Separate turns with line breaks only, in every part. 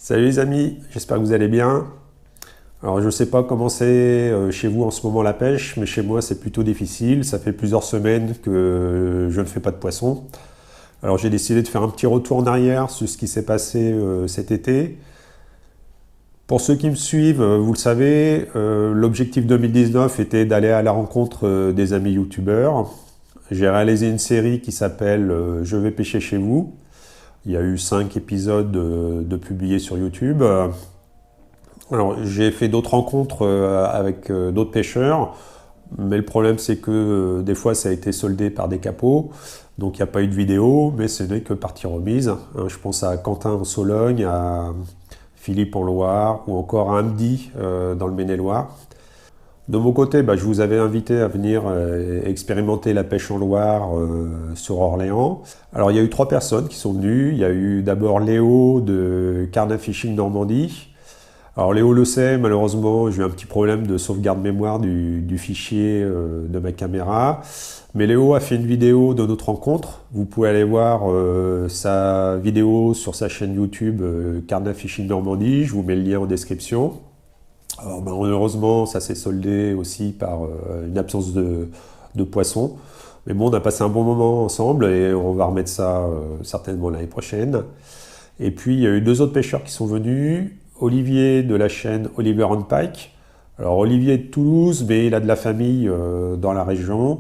Salut les amis, j'espère que vous allez bien. Alors je ne sais pas comment c'est chez vous en ce moment la pêche, mais chez moi c'est plutôt difficile. Ça fait plusieurs semaines que je ne fais pas de poisson. Alors j'ai décidé de faire un petit retour en arrière sur ce qui s'est passé cet été. Pour ceux qui me suivent, vous le savez, l'objectif 2019 était d'aller à la rencontre des amis youtubeurs. J'ai réalisé une série qui s'appelle Je vais pêcher chez vous. Il y a eu 5 épisodes de publiés sur YouTube. Alors, j'ai fait d'autres rencontres avec d'autres pêcheurs, mais le problème c'est que des fois ça a été soldé par des capots, donc il n'y a pas eu de vidéo, mais ce n'est que partie remise. Je pense à Quentin en Sologne, à Philippe en Loire, ou encore à Hamdi dans le Maine-et-Loire. De mon côté, je vous avais invité à venir expérimenter la pêche en Loire sur Orléans. Alors il y a eu 3 personnes qui sont venues. Il y a eu d'abord Léo de Carna Fishing Normandie. Alors Léo le sait, malheureusement j'ai eu un petit problème de sauvegarde mémoire du fichier de ma caméra. Mais Léo a fait une vidéo de notre rencontre. Vous pouvez aller voir sa vidéo sur sa chaîne YouTube Carna Fishing Normandie. Je vous mets le lien en description. Alors malheureusement ça s'est soldé aussi par une absence de poissons. Mais bon, on a passé un bon moment ensemble et on va remettre ça certainement l'année prochaine. Et puis il y a eu 2 autres pêcheurs qui sont venus. Olivier de la chaîne Oliver on Pike. Alors Olivier est de Toulouse, mais il a de la famille dans la région.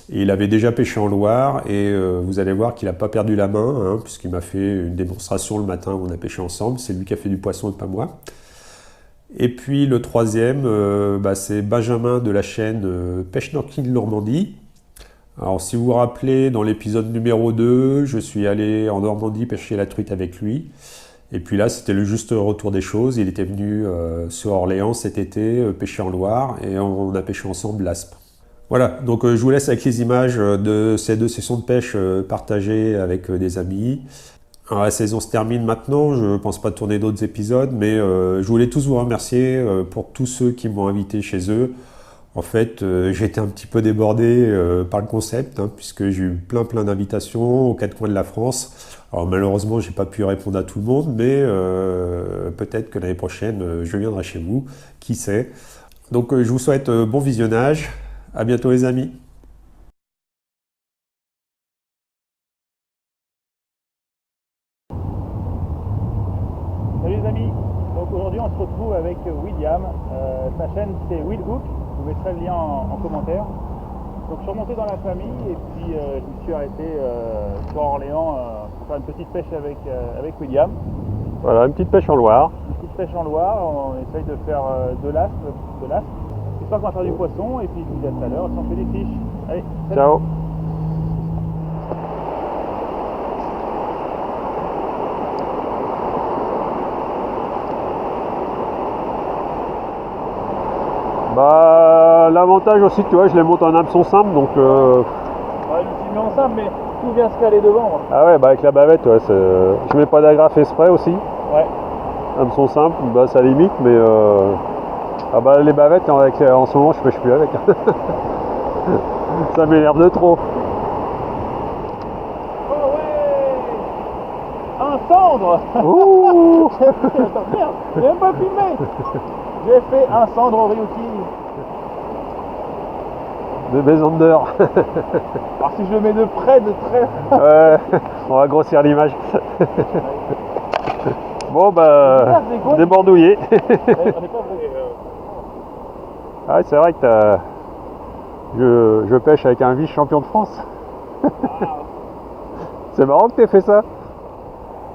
Et il avait déjà pêché en Loire. Et vous allez voir qu'il n'a pas perdu la main, puisqu'il m'a fait une démonstration le matin où on a pêché ensemble. C'est lui qui a fait du poisson et pas moi. Et puis le troisième, c'est Benjamin de la chaîne Pêche Norquine Normandie. Alors si vous vous rappelez, dans l'épisode numéro 2, je suis allé en Normandie pêcher la truite avec lui. Et puis là, c'était le juste retour des choses. Il était venu sur Orléans cet été, pêcher en Loire, et on a pêché ensemble l'aspe. Voilà, donc je vous laisse avec les images de ces 2 sessions de pêche partagées avec des amis. Alors, la saison se termine maintenant, je ne pense pas tourner d'autres épisodes, mais je voulais tous vous remercier pour tous ceux qui m'ont invité chez eux. En fait, j'ai été un petit peu débordé par le concept, puisque j'ai eu plein d'invitations aux 4 coins de la France. Alors malheureusement, j'ai pas pu répondre à tout le monde, mais peut-être que l'année prochaine, je viendrai chez vous, qui sait. Donc je vous souhaite bon visionnage. À bientôt les amis.
Salut les amis, donc aujourd'hui on se retrouve avec William, sa chaîne c'est Will Hook, je vous mettrai le lien en commentaire. Donc je suis remonté dans la famille et puis je me suis arrêté sur Orléans pour faire une petite pêche avec William.
Voilà, une petite pêche en Loire.
Une petite pêche en Loire, on essaye de faire de l'aspe, j'espère qu'on va faire du poisson et puis je vous dis à tout à l'heure si on fait des fiches. Allez, salut.
Ciao. L'avantage aussi, tu vois, je les monte en hameçon simple, donc...
Ouais, je me suis mis ensemble, mais tout vient se caler devant moi.
Ah ouais, avec la bavette, ouais, je mets pas d'agrafe exprès aussi.
Ouais.
Hameçon simple, ça limite, mais... les bavettes, en ce moment, je pêche plus avec. Ça m'énerve de trop.
Oh ouais, un cendre.
Ouh.
Attends, merde, j'ai même pas filmé. J'ai fait un cendre au Ryuki.
De Bézander.
Alors si je le mets de près, de très...
Ouais, on va grossir l'image. Bon débordouillé.
On n'est pas vrai.
Ah, c'est vrai que je pêche avec un vice-champion de France. C'est marrant que tu aies fait ça.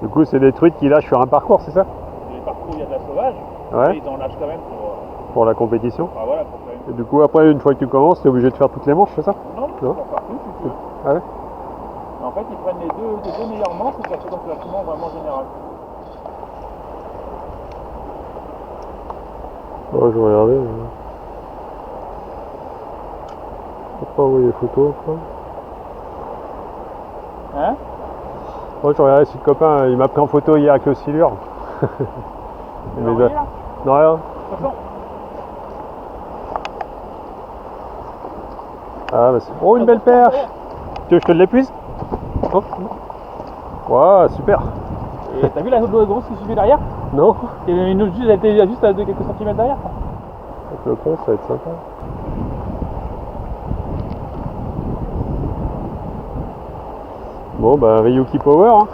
Du coup, c'est des trucs qui lâchent sur un parcours, c'est ça?
Les parcours, il y a de la sauvage,
Ouais.
mais ils en lâchent quand même
Pour la compétition.
Ah voilà, pour quand même...
Et du coup, après, une fois que tu commences, tu es obligé de faire toutes les manches, c'est ça?
Non, ils
Non.
font partout si tu veux.
Ah ouais?
En fait, ils prennent les deux meilleures manches et ça fait donc le classement vraiment général.
Oh, je vais regarder. Je sais pas où il y a les photos, quoi.
Hein?
Moi, je regardais si le copain, il m'a pris en photo hier avec le silure.
Tu l'as envoyé là?
Non, rien.
De toute façon,
Ah, bah c'est... Oh, une belle perche! Tu veux que je te l'épuise? Oh. Ouais, super!
et t'as vu la grosse qui suivait derrière?
Non?
Il y avait une autre juste, elle était juste à quelques centimètres derrière.
Avec le pont, ça va être sympa. Bon bah Ryuki Power hein.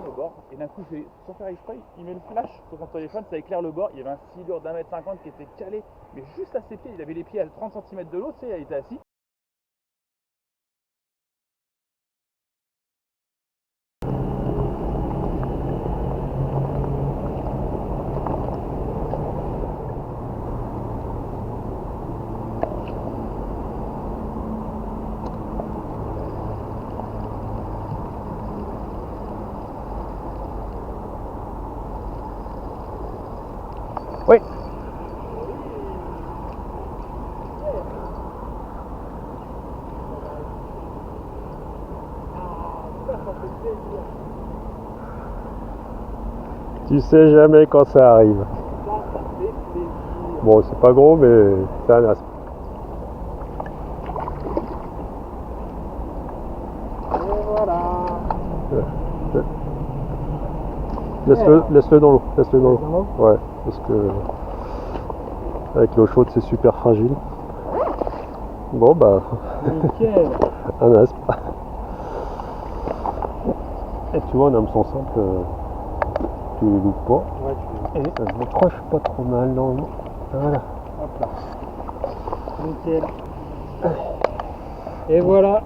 Au bord, et d'un coup, sans faire exprès, il met le flash sur son téléphone, ça éclaire le bord. Il y avait un silure d'1,50 m qui était calé, mais juste à ses pieds. Il avait les pieds à 30 cm de l'eau, tu sais, il était assis.
Oui. Tu sais jamais quand ça arrive. Bon, c'est pas gros, mais c'est un aspe.
Et voilà.
Laisse-le dans l'eau. Laisse-le dans l'eau. Ouais, parce que avec l'eau chaude, c'est super fragile. Bon, bah.
Nickel.
Un aspe. Et tu vois, un hameçon simple, tu ne loupes pas.
Ouais,
Et ça se décroche pas trop mal dans l'eau. Voilà.
hop là. Nickel. Et voilà,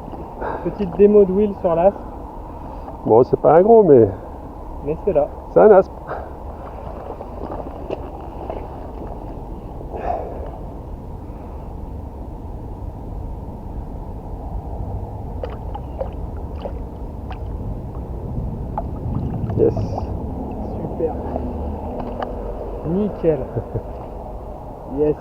petite démo de wheel sur l'as,
Bon, c'est pas un gros, mais
mais c'est là.
c'est un aspe. Yes.
Super. Nickel. Yes.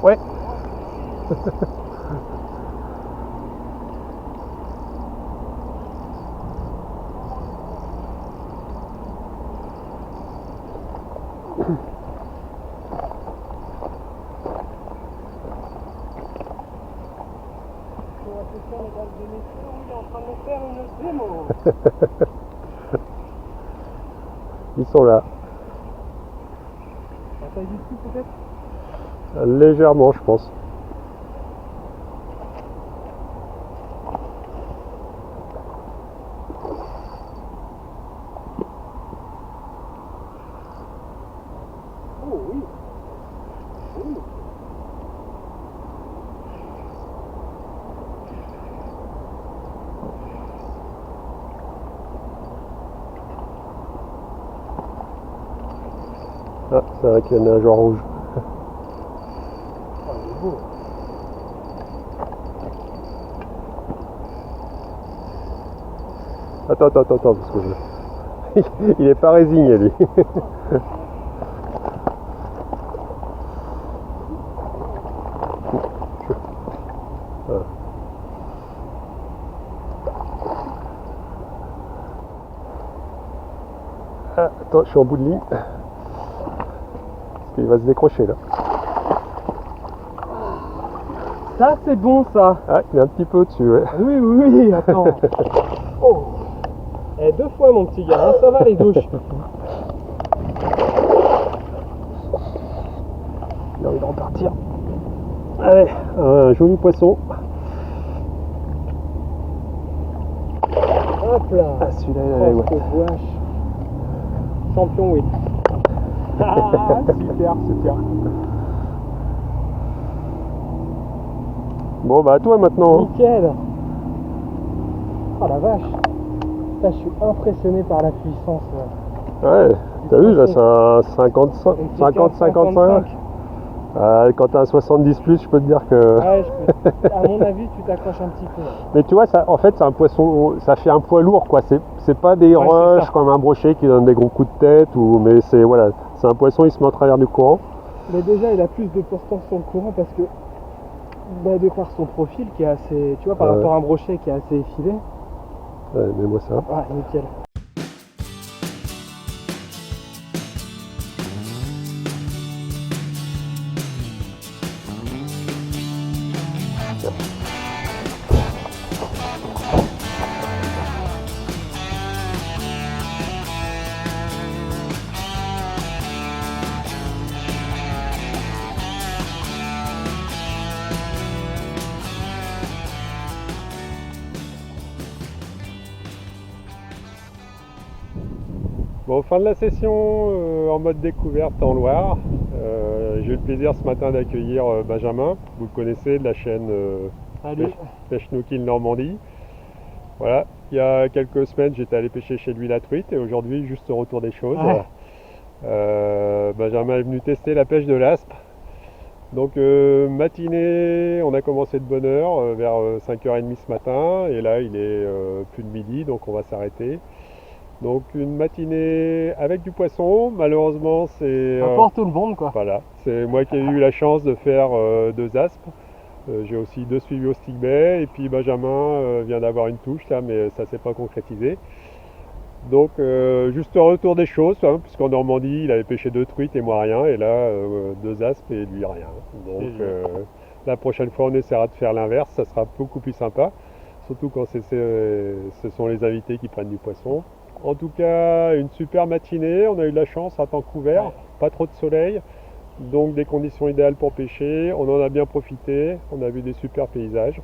Ouais. Ils sont là.
La taille du cul peut-être?
Légèrement, je pense.
Oh oui. Oui.
Ah, c'est vrai qu'il y a un nageoire rouge.
Oh, il est beau.
Attends, parce que il est pas résigné, lui. Voilà. Ah, attends, je suis en bout de ligne. Parce qu'il va se décrocher, là.
Ça c'est bon ça.
Ah, il est un petit peu au-dessus, ouais.
Oui, oui, oui, attends. Oh. Eh, 2 fois mon petit gars, hein, ça va les douches.
Il a envie de repartir. Allez, un joli poisson.
Hop là.
Ah, celui-là, il a les
Oh, wesh. Champion, oui. Ah, super, super.
Bon, bah à toi maintenant. Hein.
Nickel. Oh la vache. Là, je suis impressionné par la puissance. Là.
Ouais, t'as vu, là, c'est un 50-55. Quand t'as un 70 plus, je peux te dire que...
Ouais, à mon avis, tu t'accroches un petit peu.
Mais tu vois, ça, en fait, c'est un poisson, ça fait un poids lourd, quoi. C'est pas des
Ouais,
rushs comme un brochet qui donne des gros coups de tête, mais c'est, voilà, C'est un poisson, il se met en travers du courant.
Mais déjà, il a plus de portance sur le courant parce que, de par son profil qui est assez, tu vois, par rapport à un brochet qui est assez effilé.
Ouais, mais moi ça.
Ah, nickel.
Bon, fin de la session en mode découverte en Loire. J'ai eu le plaisir ce matin d'accueillir Benjamin, vous le connaissez, de la chaîne
Salut.
Pêche Nookil Normandie. Voilà, il y a quelques semaines j'étais allé pêcher chez lui la truite et aujourd'hui juste au retour des choses.
Ouais.
Benjamin est venu tester la pêche de l'aspe. Donc matinée, on a commencé de bonne heure, vers 5h30 ce matin, et là il est plus de midi, donc on va s'arrêter. Donc une matinée avec du poisson, malheureusement c'est...
Pas pour tout le monde, quoi.
Voilà, c'est moi qui ai eu la chance de faire 2 aspes. J'ai aussi 2 suivis au stickbait, et puis Benjamin vient d'avoir une touche là, mais ça s'est pas concrétisé. Donc juste au retour des choses, hein, puisqu'en Normandie il avait pêché 2 truites et moi rien, et là 2 aspes et lui rien. Donc la prochaine fois on essaiera de faire l'inverse, ça sera beaucoup plus sympa, surtout quand ce sont les invités qui prennent du poisson. En tout cas, une super matinée, on a eu de la chance à temps couvert, pas trop de soleil, donc des conditions idéales pour pêcher, on en a bien profité, on a vu des super paysages,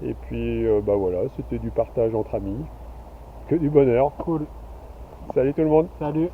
et puis bah voilà, c'était du partage entre amis, que du bonheur.
Cool.
Salut tout le monde.
Salut.